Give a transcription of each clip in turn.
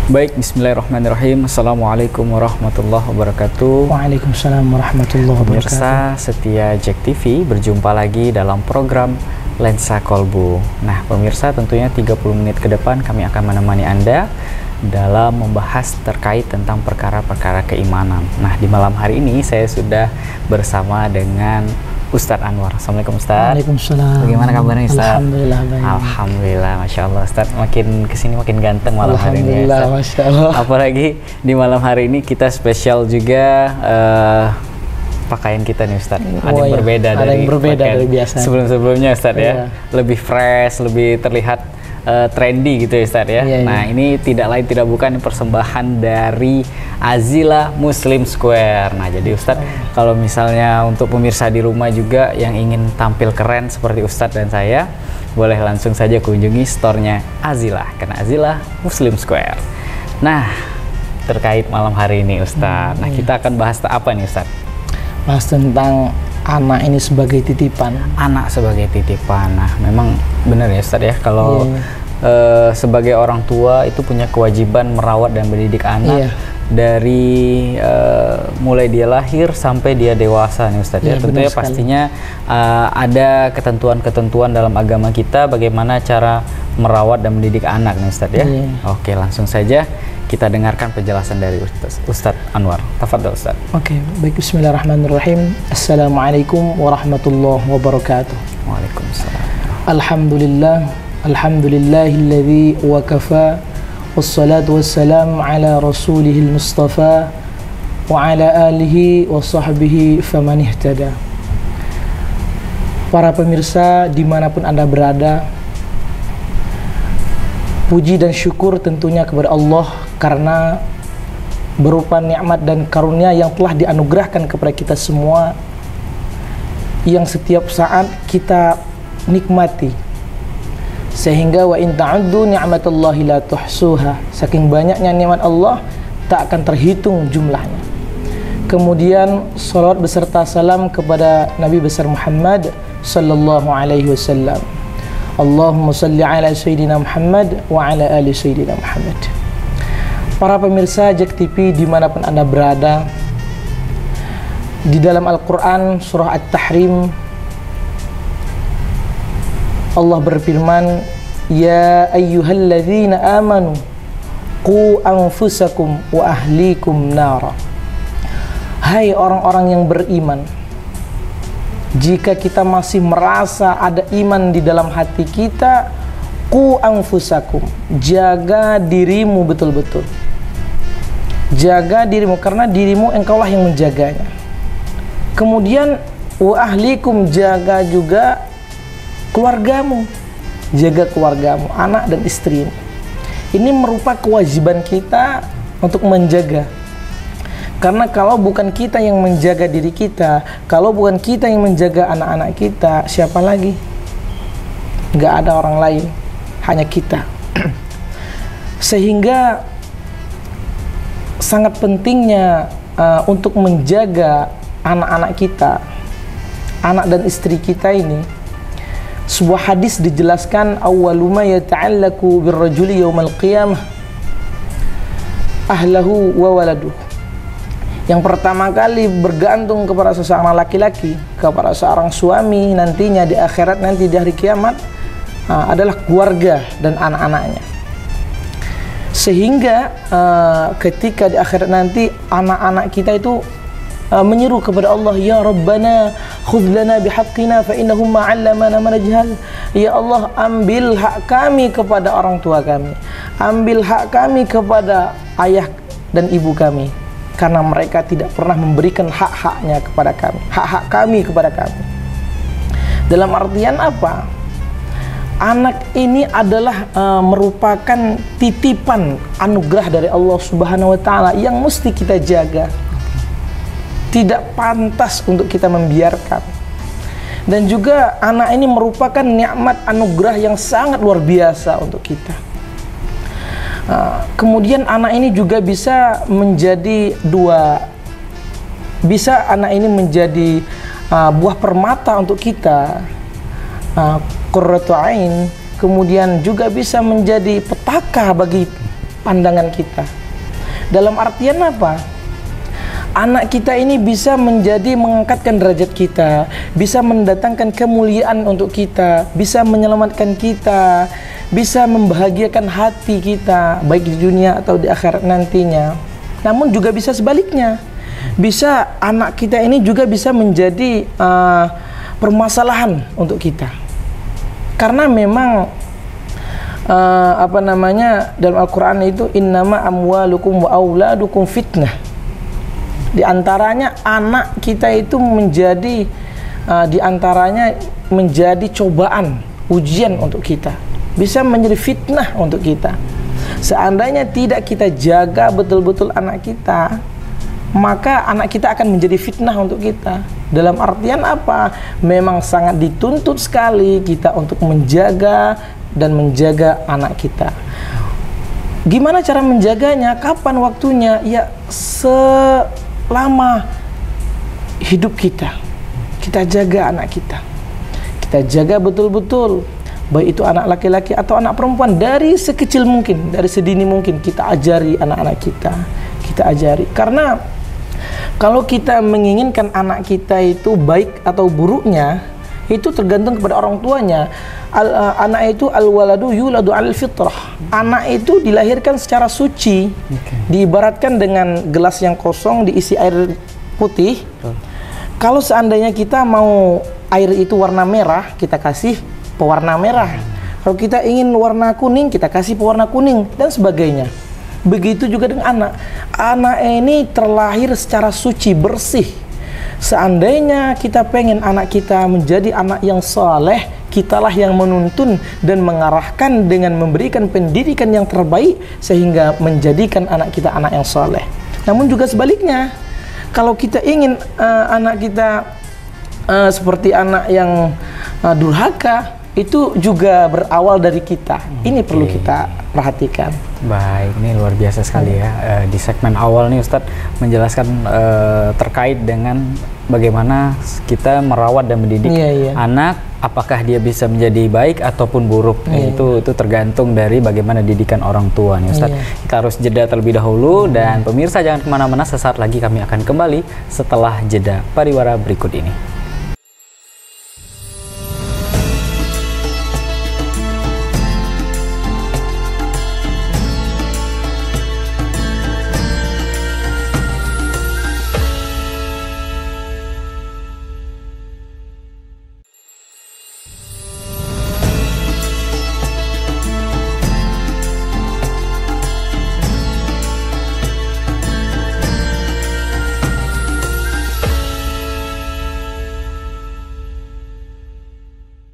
Baik, bismillahirrahmanirrahim. Assalamualaikum warahmatullahi wabarakatuh. Waalaikumsalam warahmatullahi wabarakatuh. Pemirsa setia Jack TV, berjumpa lagi dalam program Lensa Kolbu. Nah, pemirsa, tentunya 30 menit ke depan kami akan menemani Anda dalam membahas terkait tentang perkara-perkara keimanan. Nah, di malam hari ini saya sudah bersama dengan Ustadz Anwar. Assalamualaikum Ustadz. Waalaikumsalam. Bagaimana kabarnya Ustadz? Alhamdulillah baik. Alhamdulillah, Masya Allah Ustadz, makin kesini makin ganteng malam hari ini ya, Alhamdulillah, Masya Allah. Apalagi di malam hari ini kita spesial juga pakaian kita nih Ustadz. Ada yang berbeda dari biasa. Sebelum-sebelumnya Ustadz ya. Lebih fresh, lebih terlihat trendy gitu ya Ustadz ya. Nah, ini tidak lain tidak bukan persembahan dari Azila Muslim Square. Nah, jadi Ustadz, kalau misalnya untuk pemirsa di rumah juga yang ingin tampil keren seperti Ustadz dan saya, boleh langsung saja kunjungi store-nya Azila, karena Azila Muslim Square. Nah, terkait malam hari ini Ustadz, nah kita akan bahas apa nih Ustadz? Bahas tentang anak ini sebagai titipan. Anak sebagai titipan. Nah, memang benar ya Ustadz ya, kalau sebagai orang tua itu punya kewajiban merawat dan mendidik anak dari mulai dia lahir sampai dia dewasa nih Ustadz ya. Tentunya pastinya ada ketentuan-ketentuan dalam agama kita bagaimana cara merawat dan mendidik anak nih Ustadz ya. Oke, langsung saja kita dengarkan penjelasan dari Ustadz Anwar. Tafadhol Ustadz. Oke, baik, bismillahirrahmanirrahim. Assalamualaikum warahmatullahi wabarakatuh. Waalaikumsalam. Alhamdulillahilladzi wa kafa, wassalatu wassalamu ala rasulihil mustafa wa ala alihi wa sahbihi faman ihtada. Para pemirsa dimanapun Anda berada, puji dan syukur tentunya kepada Allah karena berupa nikmat dan karunia yang telah dianugerahkan kepada kita semua, yang setiap saat kita nikmati, sehingga wa in ta'uddu ni'matallahi la tuhsuha, saking banyaknya nikmat Allah tak akan terhitung jumlahnya. Kemudian salawat beserta salam kepada Nabi besar Muhammad sallallahu alaihi wasallam. Allahumma salli ala Sayyidina Muhammad wa ala ali Sayyidina Muhammad. Para pemirsa Jack TV dimanapun Anda berada, di dalam Al-Quran surah At-Tahrim Allah berfirman, ya ayyuhalladzina amanu qu anfusakum wa ahlikum nara. Hai orang-orang yang beriman, jika kita masih merasa ada iman di dalam hati kita, qu anfusakum, jaga dirimu betul-betul. Jaga dirimu, karena dirimu engkaulah yang menjaganya. Kemudian wa ahlikum, jaga juga keluargamu. Jaga keluargamu, anak dan istrimu. Ini merupakan kewajiban kita untuk menjaga. Karena kalau bukan kita yang menjaga diri kita, kalau bukan kita yang menjaga anak-anak kita, siapa lagi? Nggak ada orang lain, hanya kita. Sehingga sangat pentingnya untuk menjaga anak-anak kita, anak dan istri kita ini. Sebuah hadis dijelaskan, awwalu ma yata'allaku birrajuli yaumal qiyamah ahlahu wa waladuh. Yang pertama kali bergantung kepada seseorang laki-laki, kepada seorang suami nantinya di akhirat, nanti di hari kiamat, adalah keluarga dan anak-anaknya. Sehingga ketika di akhirat nanti anak-anak kita itu menyeru kepada Allah, ya Rabbana khudh lana bihaqqina fa innahum ma'allamana ma najhal. Ya Allah, ambil hak kami kepada orang tua kami, ambil hak kami kepada ayah dan ibu kami, karena mereka tidak pernah memberikan hak-haknya kepada kami, hak-hak kami kepada kami. Dalam artian apa? Anak ini adalah merupakan titipan anugerah dari Allah Subhanahu wa taala yang mesti kita jaga. Tidak pantas untuk kita membiarkan. Dan juga anak ini merupakan nikmat anugerah yang sangat luar biasa untuk kita. Kemudian anak ini juga bisa menjadi anak ini menjadi buah permata untuk kita, qurratu ain. Kemudian juga bisa menjadi petaka bagi pandangan kita. Dalam artian apa? Anak kita ini bisa mengangkatkan derajat kita, bisa mendatangkan kemuliaan untuk kita, bisa menyelamatkan kita, bisa membahagiakan hati kita, baik di dunia atau di akhirat nantinya. Namun juga bisa sebaliknya, bisa anak kita ini juga bisa menjadi permasalahan untuk kita. Karena memang dalam Al-Quran itu innama amwalukum wa auladukum fitnah. Di antaranya anak kita itu menjadi menjadi cobaan, ujian untuk kita, bisa menjadi fitnah untuk kita. Seandainya tidak kita jaga betul-betul anak kita, maka anak kita akan menjadi fitnah untuk kita. Dalam artian apa? Memang sangat dituntut sekali kita untuk menjaga dan menjaga anak kita. Gimana cara menjaganya? Kapan waktunya? Ya selama hidup kita jaga anak kita jaga betul-betul, baik itu anak laki-laki atau anak perempuan, dari sekecil mungkin, dari sedini mungkin kita ajari anak-anak kita ajari. Karena kalau kita menginginkan anak kita itu baik atau buruknya, itu tergantung kepada orang tuanya. Anak itu al-waladu yuladu al-fitrah. Anak itu dilahirkan secara suci. Diibaratkan dengan gelas yang kosong diisi air putih. Kalau seandainya kita mau air itu warna merah, kita kasih pewarna merah. Kalau kita ingin warna kuning, kita kasih pewarna kuning, dan sebagainya. Begitu juga dengan anak. Anak ini terlahir secara suci, bersih. Seandainya kita pengen anak kita menjadi anak yang saleh, kitalah yang menuntun dan mengarahkan dengan memberikan pendidikan yang terbaik sehingga menjadikan anak kita anak yang saleh. Namun juga sebaliknya, kalau kita ingin anak kita seperti anak yang durhaka, itu juga berawal dari kita. Ini perlu kita perhatikan. Baik, ini luar biasa sekali ya. Di segmen awal nih Ustadz menjelaskan terkait dengan bagaimana kita merawat dan mendidik anak, apakah dia bisa menjadi baik ataupun buruk. Itu tergantung dari bagaimana didikan orang tua nih Ustadz. Kita harus jeda terlebih dahulu, dan pemirsa jangan kemana-mana, sesaat lagi kami akan kembali setelah jeda pariwara berikut ini.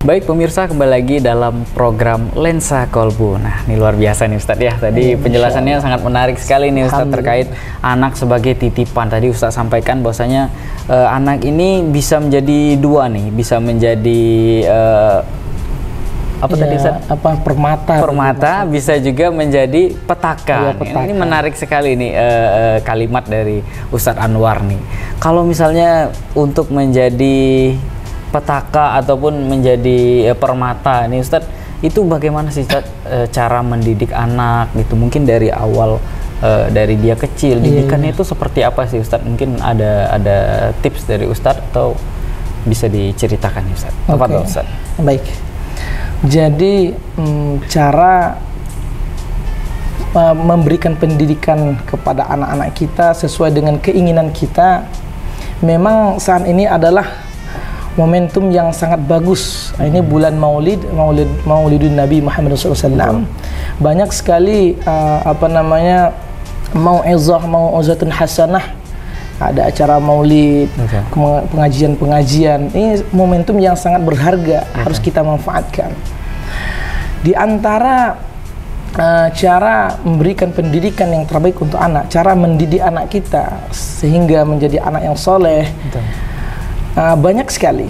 Baik pemirsa, kembali lagi dalam program Lensa Kolbu. Nah, ini luar biasa nih Ustadz ya. Tadi penjelasannya sangat menarik sekali nih Ustadz terkait anak sebagai titipan. Tadi Ustadz sampaikan bahwasanya anak ini bisa menjadi dua nih, bisa menjadi tadi Ustadz? Permata, bisa juga menjadi petaka. Ini menarik sekali nih kalimat dari Ustadz Anwar nih. Kalau misalnya untuk menjadi petaka ataupun menjadi permata nih Ustadz, itu bagaimana sih Ustadz cara mendidik anak gitu? Mungkin dari awal dari dia kecil, didikannya itu seperti apa sih Ustadz? Mungkin ada tips dari Ustadz atau bisa diceritakan nih Ustadz? Ustadz. Baik. Jadi cara memberikan pendidikan kepada anak-anak kita sesuai dengan keinginan kita, memang saat ini adalah momentum yang sangat bagus. Ini bulan Maulidun Nabi Muhammad SAW. Banyak sekali mau'izatun hasanah. Ada acara maulid, pengajian-pengajian. Ini momentum yang sangat berharga, harus kita manfaatkan. Di antara cara memberikan pendidikan yang terbaik untuk anak, cara mendidik anak kita sehingga menjadi anak yang soleh, banyak sekali.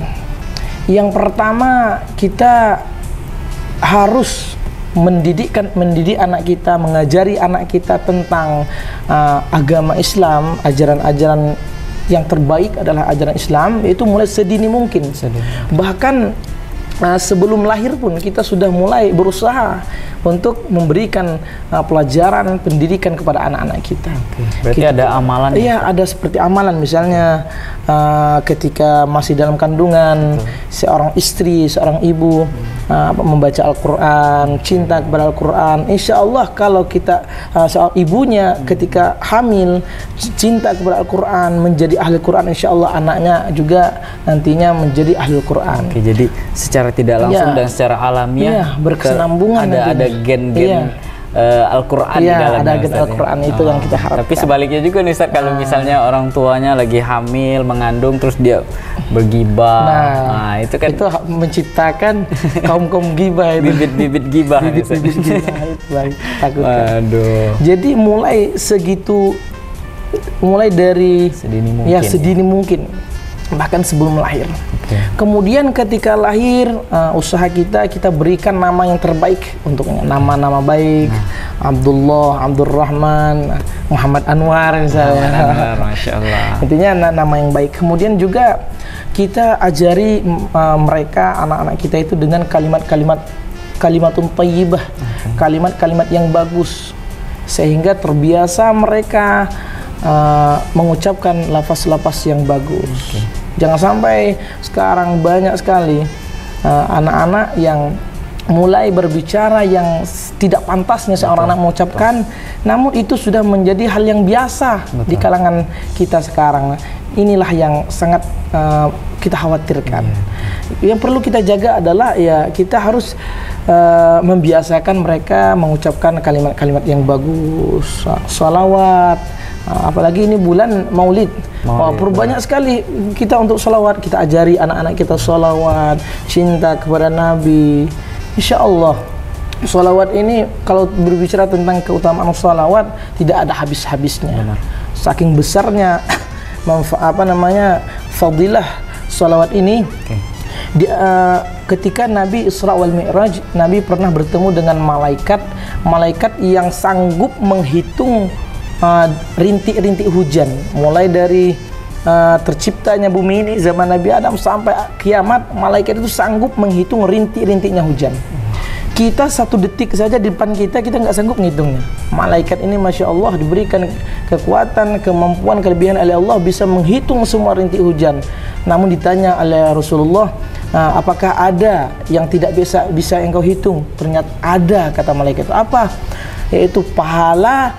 Yang pertama, kita harus mendidik anak kita, mengajari anak kita tentang agama Islam. Ajaran-ajaran yang terbaik adalah ajaran Islam, itu mulai sedini mungkin. Bahkan sebelum lahir pun kita sudah mulai berusaha untuk memberikan pelajaran, pendidikan kepada anak-anak kita. Berarti kita, ada amalan? Iya, ada seperti amalan. Misalnya ketika masih dalam kandungan, seorang istri, seorang ibu membaca Al-Quran, cinta kepada Al-Quran. Insya Allah kalau kita seorang ibunya ketika hamil cinta kepada Al-Quran, menjadi ahli Quran, insya Allah anaknya juga nantinya menjadi ahli Quran. Oke, jadi secara tidak langsung dan secara alamiah berkesinambungan. Ada gen-gen Al-Quran di dalamnya. Ada gen Al-Quran itu yang kita harapkan. Tapi sebaliknya juga nih Ustaz, kalau misalnya orang tuanya lagi hamil, mengandung, terus dia bergibah, nah itu kan itu menciptakan kaum gibah itu. Bibit-bibit gibah. Bibit-bibit gibah itu takutkan. Aduh. Jadi mulai dari sedini mungkin bahkan sebelum lahir. Kemudian ketika lahir, usaha kita berikan nama yang terbaik untuknya, nama-nama baik, Abdullah, Abdurrahman, Muhammad Anwar misalnya. Masya Allah. Intinya nama yang baik. Kemudian juga kita ajari mereka, anak-anak kita itu dengan kalimatun thayyibah, kalimat-kalimat yang bagus, sehingga terbiasa mereka mengucapkan lafaz-lafaz yang bagus. Jangan sampai sekarang banyak sekali anak-anak yang mulai berbicara yang tidak pantasnya seorang anak mengucapkan, namun itu sudah menjadi hal yang biasa di kalangan kita sekarang. Inilah yang sangat kita khawatirkan. Yang perlu kita jaga adalah kita harus membiasakan mereka mengucapkan kalimat-kalimat yang bagus, sholawat. Apalagi ini bulan Maulid. Banyak sekali kita untuk sholawat, kita ajari anak-anak kita sholawat, cinta kepada Nabi. Insya Allah sholawat ini, kalau berbicara tentang keutamaan sholawat, tidak ada habis-habisnya. Saking besarnya fadilah sholawat ini. Ketika Nabi Isra wal Mi'raj, Nabi pernah bertemu dengan malaikat yang sanggup menghitung rintik-rintik hujan, mulai dari terciptanya bumi ini zaman Nabi Adam sampai kiamat. Malaikat itu sanggup menghitung rintik-rintiknya hujan. Kita satu detik saja di depan kita nggak sanggup menghitungnya. Malaikat ini Masya Allah diberikan kekuatan, kemampuan, kelebihan oleh Allah bisa menghitung semua rintik hujan. Namun ditanya oleh Rasulullah, apakah ada yang tidak bisa engkau hitung? Ternyata ada, kata malaikat. Apa? Yaitu pahala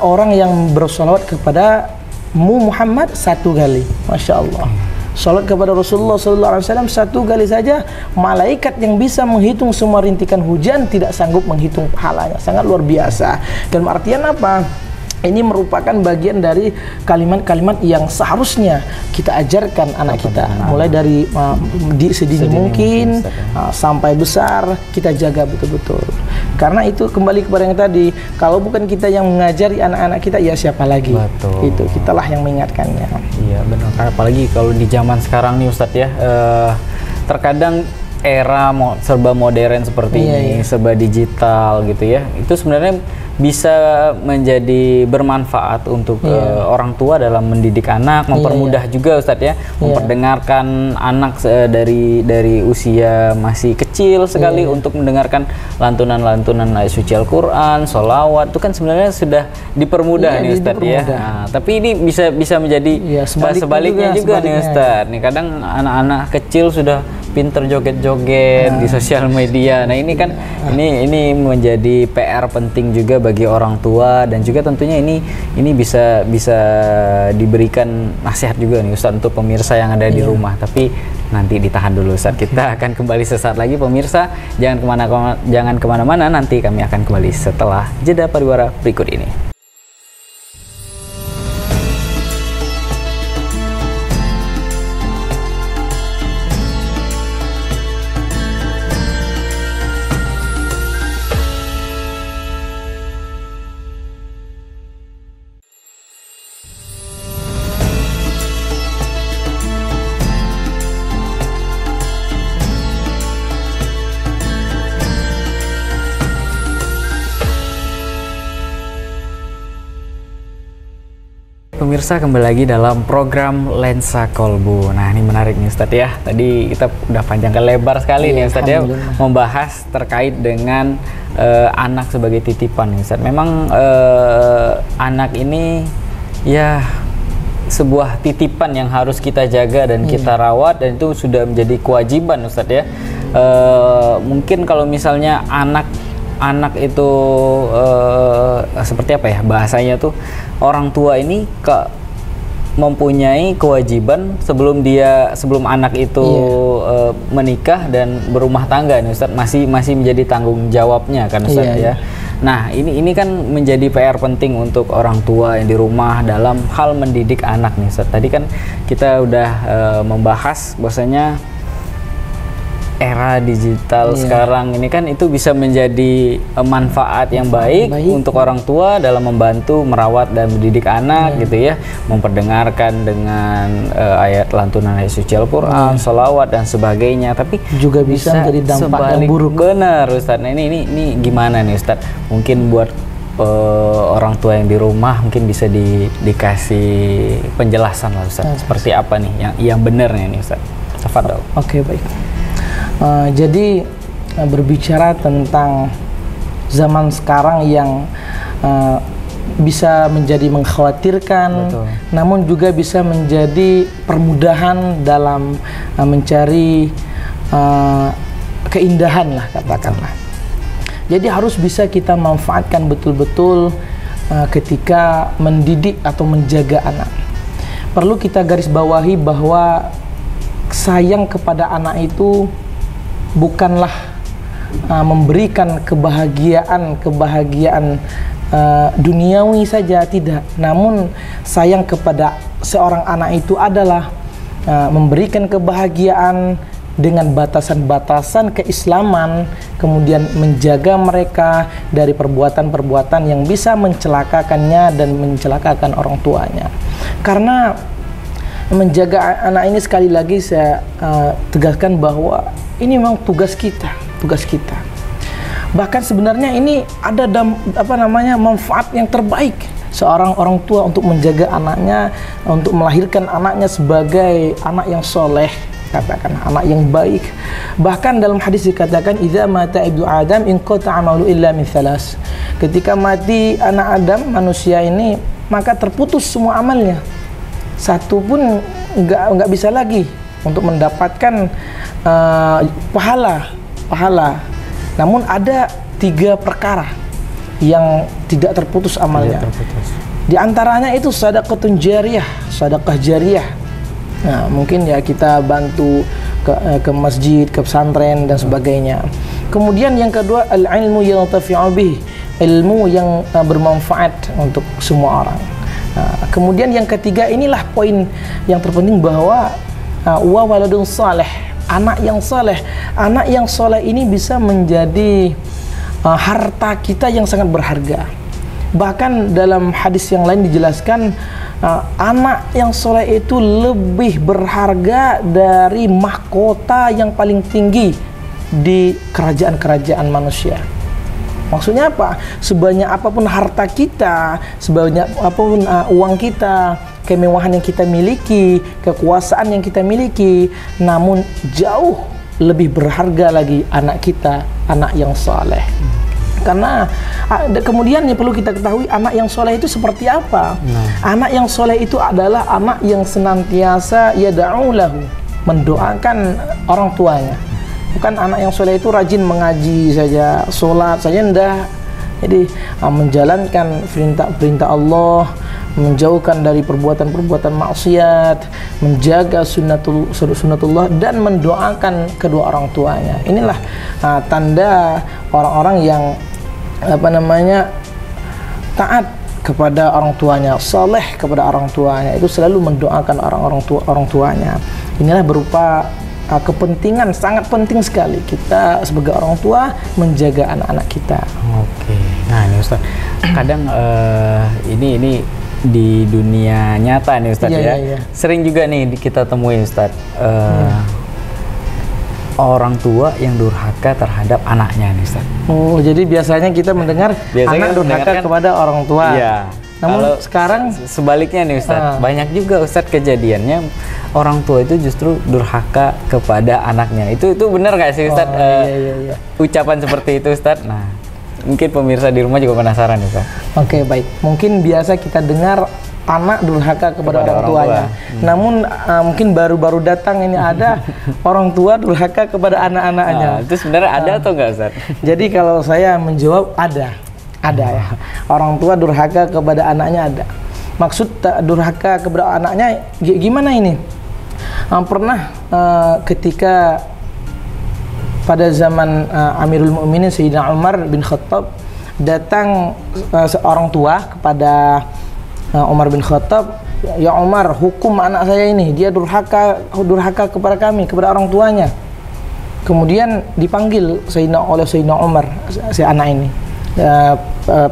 orang yang bersolawat kepada Muhammad satu kali. Masya Allah. Salat kepada Rasulullah SAW satu kali saja, malaikat yang bisa menghitung semua rintikan hujan tidak sanggup menghitung pahalanya. Sangat luar biasa. Dan artian apa? Ini merupakan bagian dari kalimat-kalimat yang seharusnya kita ajarkan anak kita, mulai dari sedini mungkin sampai besar, kita jaga betul-betul. Karena itu kembali kepada yang tadi, kalau bukan kita yang mengajari anak-anak kita, ya siapa lagi? Betul. Itu kitalah yang mengingatkannya. Iya benar. Apalagi kalau di zaman sekarang nih Ustadz ya, terkadang era serba modern seperti ini, serba digital gitu ya, itu sebenarnya bisa menjadi bermanfaat untuk orang tua dalam mendidik anak, mempermudah juga Ustadz ya, memperdengarkan anak dari usia masih kecil sekali untuk mendengarkan lantunan-lantunan ayat suci Al-Quran, sholawat, itu kan sebenarnya sudah dipermudah nih Ustadz ya. Nah, tapi ini bisa menjadi sebaliknya juga nih Ustadz. Nih kadang anak-anak kecil sudah pinter joget-joget di sosial media. Nah ini kan ini menjadi PR penting juga bagi orang tua, dan juga tentunya ini bisa diberikan nasihat juga nih Ustadz untuk pemirsa yang ada di rumah. Tapi nanti ditahan dulu Ustadz. Kita akan kembali sesaat lagi pemirsa. Jangan kemana-mana. Nanti kami akan kembali setelah jeda pariwara berikut ini. Pemirsa, kembali lagi dalam program Lensa Kolbu. Nah, ini menarik nih Ustadz ya. Tadi kita udah panjang ke lebar sekali nih Ustadz ya, membahas terkait dengan anak sebagai titipan nih Ustadz. Memang anak ini ya sebuah titipan yang harus kita jaga dan kita rawat, dan itu sudah menjadi kewajiban Ustadz ya. Mungkin kalau misalnya anak itu seperti apa ya bahasanya tuh, orang tua ini mempunyai kewajiban sebelum anak itu menikah dan berumah tangga nih Ustadz, masih menjadi tanggung jawabnya kan Ustadz ya. Nah, ini kan menjadi PR penting untuk orang tua yang di rumah dalam hal mendidik anak nih Ustadz. Tadi kan kita udah membahas bahwasanya era digital sekarang ini kan itu bisa menjadi manfaat yang baik untuk orang tua dalam membantu merawat dan mendidik anak gitu ya, memperdengarkan dengan ayat lantunan ayat suci Al-Quran, sholawat dan sebagainya. Tapi juga bisa menjadi dampak yang buruk. Benar Ustadz. Nah, ini gimana nih Ustadz? Mungkin buat orang tua yang di rumah mungkin bisa dikasih penjelasan lah Ustadz, seperti apa nih yang benarnya nih Ustadz. Tafadhol. Oke, baik. Jadi berbicara tentang zaman sekarang yang bisa menjadi mengkhawatirkan, namun juga bisa menjadi permudahan dalam mencari keindahan lah katakanlah. Jadi harus bisa kita manfaatkan betul-betul ketika mendidik atau menjaga anak. Perlu kita garis bawahi bahwa sayang kepada anak itu bukanlah memberikan kebahagiaan duniawi saja, tidak. Namun sayang kepada seorang anak itu adalah memberikan kebahagiaan dengan batasan-batasan keislaman, kemudian menjaga mereka dari perbuatan-perbuatan yang bisa mencelakakannya dan mencelakakan orang tuanya. Karena menjaga anak ini, sekali lagi saya tegaskan bahwa ini memang tugas kita. Bahkan sebenarnya ini ada manfaat yang terbaik seorang orang tua untuk menjaga anaknya, untuk melahirkan anaknya sebagai anak yang soleh, katakan anak yang baik. Bahkan dalam hadis dikatakan idza mata ibnu adam inqata amalu illa min thalas. Ketika mati anak Adam, manusia ini, maka terputus semua amalnya. Satu pun nggak bisa lagi untuk mendapatkan pahala. Namun ada 3 perkara yang tidak terputus amalnya. Di antaranya itu sedekah jariyah. Nah, mungkin ya kita bantu ke masjid, ke pesantren dan sebagainya. Kemudian yang kedua, al-ilmu yantafi'u bih, ilmu yang bermanfaat untuk semua orang. Nah, kemudian yang ketiga, inilah poin yang terpenting, bahwa wa waladun saleh, anak yang saleh. Anak yang saleh ini bisa menjadi harta kita yang sangat berharga. Bahkan dalam hadis yang lain dijelaskan anak yang saleh itu lebih berharga dari mahkota yang paling tinggi di kerajaan-kerajaan manusia. Maksudnya apa? Sebanyak apapun harta kita, sebanyak apapun uang kita, kemewahan yang kita miliki, kekuasaan yang kita miliki, namun jauh lebih berharga lagi anak kita, anak yang saleh. Karena kemudian yang perlu kita ketahui, anak yang soleh itu seperti apa? Anak yang soleh itu adalah anak yang senantiasa yada'u lahu, mendoakan orang tuanya. Bukan anak yang soleh itu rajin mengaji saja, sholat saja, enggak. Jadi menjalankan perintah Allah, menjauhkan dari perbuatan-perbuatan maksiat, menjaga sunnatullah, dan mendoakan kedua orang tuanya. Inilah tanda orang-orang yang taat kepada orang tuanya, saleh kepada orang tuanya, itu selalu mendoakan orang tuanya. Inilah berupa kepentingan, sangat penting sekali kita sebagai orang tua menjaga anak-anak kita. Oke. Nah, ini Ustaz, kadang ini di dunia nyata nih Ustaz ya. Sering juga nih kita temuin Ustaz, orang tua yang durhaka terhadap anaknya nih Ustaz. Oh, jadi biasanya kita mendengar anak durhaka kepada orang tua. Iya. Namun kalau sekarang sebaliknya nih Ustadz, banyak juga Ustadz kejadiannya orang tua itu justru durhaka kepada anaknya. Itu benar nggak sih Ustadz? Iya. Ucapan seperti itu Ustadz. Nah, mungkin pemirsa di rumah juga penasaran nih Ustadz. Oke, baik. Mungkin biasa kita dengar anak durhaka kepada orang tuanya. Namun mungkin baru-baru datang ini ada orang tua durhaka kepada anak-anaknya. Itu sebenarnya ada atau enggak Ustaz? Jadi kalau saya menjawab ada ya. Orang tua durhaka kepada anaknya ada. Maksud durhaka kepada anaknya gimana ini? Pernah ketika pada zaman Amirul Mukminin Sayyidina Umar bin Khattab, datang seorang tua kepada Umar bin Khattab, ya Umar, hukum anak saya ini, dia durhaka kepada kami, kepada orang tuanya. Kemudian dipanggil oleh Sayyidina Umar si anak ini,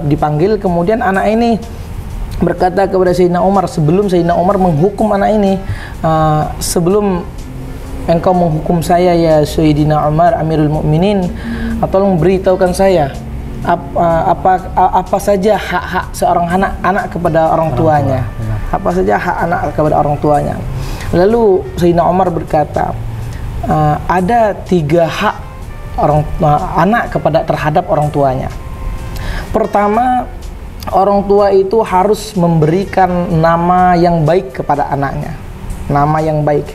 dipanggil. Kemudian anak ini berkata kepada Sayyidina Umar, sebelum Sayyidina Umar menghukum anak ini, sebelum engkau menghukum saya ya Sayyidina Umar Amirul Mukminin, tolong beritahukan saya apa saja hak-hak seorang anak kepada orang tuanya. Apa saja hak anak kepada orang tuanya. Lalu Sayyidina Umar berkata, ada 3 hak anak terhadap orang tuanya. Pertama, orang tua itu harus memberikan nama yang baik kepada anaknya, nama yang baik.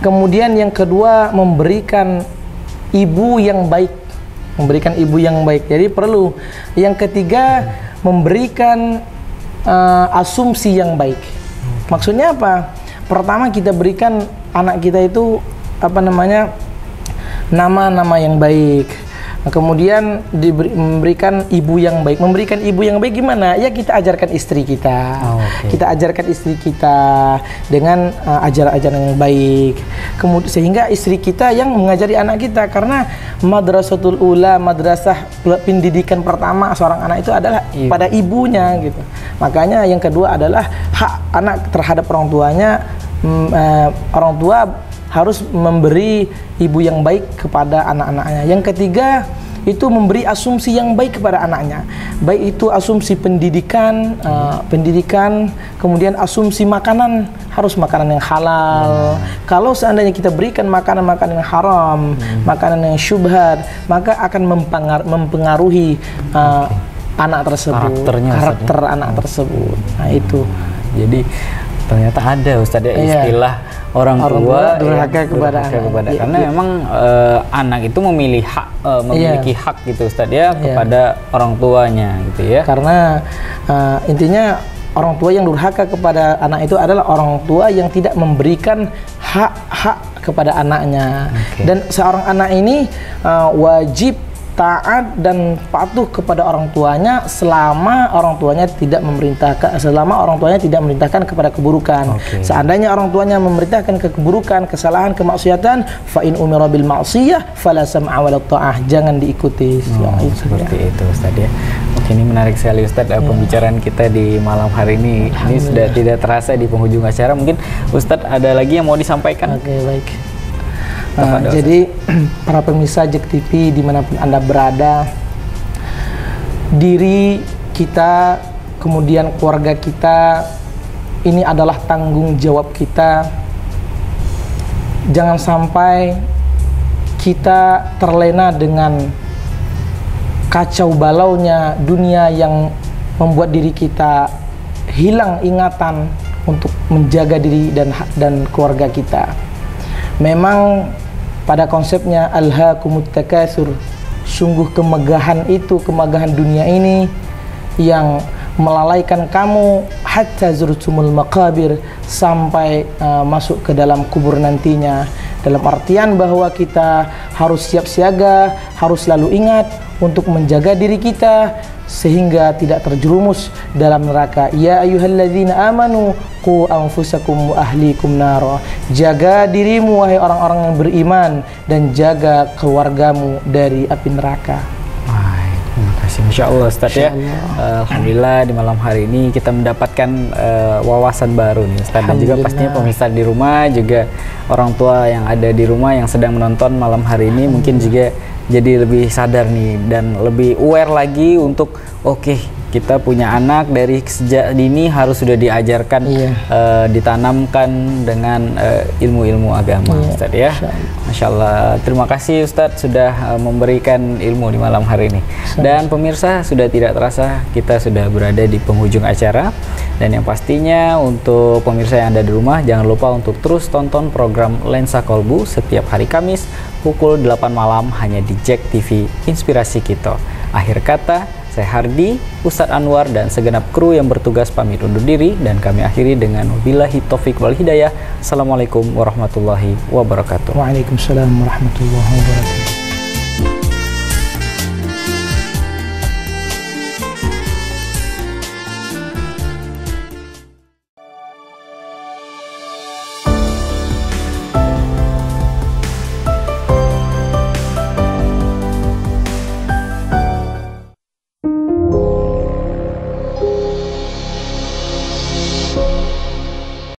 Kemudian yang kedua, memberikan ibu yang baik, Jadi perlu. Yang ketiga, memberikan asumsi yang baik. Maksudnya apa? Pertama, kita berikan anak kita itu nama-nama yang baik. Kemudian memberikan ibu yang baik. Memberikan ibu yang baik gimana? Ya kita ajarkan istri kita. Kita ajarkan istri kita dengan ajaran-ajaran yang baik. Kemudian sehingga istri kita yang mengajari anak kita, karena madrasatul ula, madrasah pendidikan pertama seorang anak itu adalah pada ibunya gitu. Makanya yang kedua adalah hak anak terhadap orang tuanya. Orang tua harus memberi ibu yang baik kepada anak-anaknya. Yang ketiga itu memberi asumsi yang baik kepada anaknya, baik itu asumsi pendidikan, kemudian asumsi makanan, harus makanan yang halal. Kalau seandainya kita berikan makanan-makanan yang haram, makanan yang syubhat, maka akan mempengaruhi anak tersebut, karakter anak tersebut. Nah itu. Jadi ternyata ada Ustaz ya istilah orang tua durhaka kepada karena memang anak itu memiliki hak gitu Ustaz ya kepada orang tuanya gitu ya. Karena intinya orang tua yang durhaka kepada anak itu adalah orang tua yang tidak memberikan hak-hak kepada anaknya. Dan seorang anak ini wajib taat dan patuh kepada orang tuanya selama orang tuanya tidak memerintahkan kepada keburukan. Seandainya orang tuanya memerintahkan keburukan, kesalahan, kemaksiatan, fa in umira bil ma'siyah fala sam'a wala ta'ah, jangan diikuti. Seperti itu Ustaz ya. Oke, ini menarik sekali Ustaz pembicaraan kita di malam hari ini. Ini sudah tidak terasa di penghujung acara. Mungkin Ustaz ada lagi yang mau disampaikan? Oke, baik. Jadi para pemirsa JEK TV dimanapun Anda berada, diri kita, kemudian keluarga kita, ini adalah tanggung jawab kita. Jangan sampai kita terlena dengan kacau balaunya dunia yang membuat diri kita hilang ingatan untuk menjaga diri dan keluarga kita. Memang pada konsepnya alhaakumut takatsur, sungguh kemegahan dunia ini yang melalaikan kamu hatta zurtumul maqabir, sampai masuk ke dalam kubur nantinya. Dalam artian bahwa kita harus siap siaga, harus selalu ingat untuk menjaga diri kita sehingga tidak terjerumus dalam neraka. Ya ayyuhalladzina amanu qu anfusakum wa ahlikum nara. Jaga dirimu wahai orang-orang yang beriman dan jaga keluargamu dari api neraka. Terima kasih, Masya Allah Ustaz ya. Alhamdulillah di malam hari ini kita mendapatkan wawasan baru nih Ustaz, dan juga pastinya pemirsa di rumah, juga orang tua yang ada di rumah yang sedang menonton malam hari ini mungkin juga jadi lebih sadar nih dan lebih aware lagi untuk kita punya anak dari sejak dini harus sudah diajarkan, ditanamkan dengan ilmu-ilmu agama, Ustadz ya. Masya Allah. Terima kasih Ustadz sudah memberikan ilmu di malam hari ini. Dan pemirsa, sudah tidak terasa kita sudah berada di penghujung acara. Dan yang pastinya untuk pemirsa yang ada di rumah, jangan lupa untuk terus tonton program Lensa Kolbu setiap hari Kamis pukul 8 malam hanya di JEK TV Inspirasi Kita. Akhir kata, saya Hardi, Ustadz Anwar, dan segenap kru yang bertugas pamit undur diri, dan kami akhiri dengan wabillahi taufik wal hidayah. Assalamualaikum warahmatullahi wabarakatuh. Waalaikumsalam warahmatullahi wabarakatuh.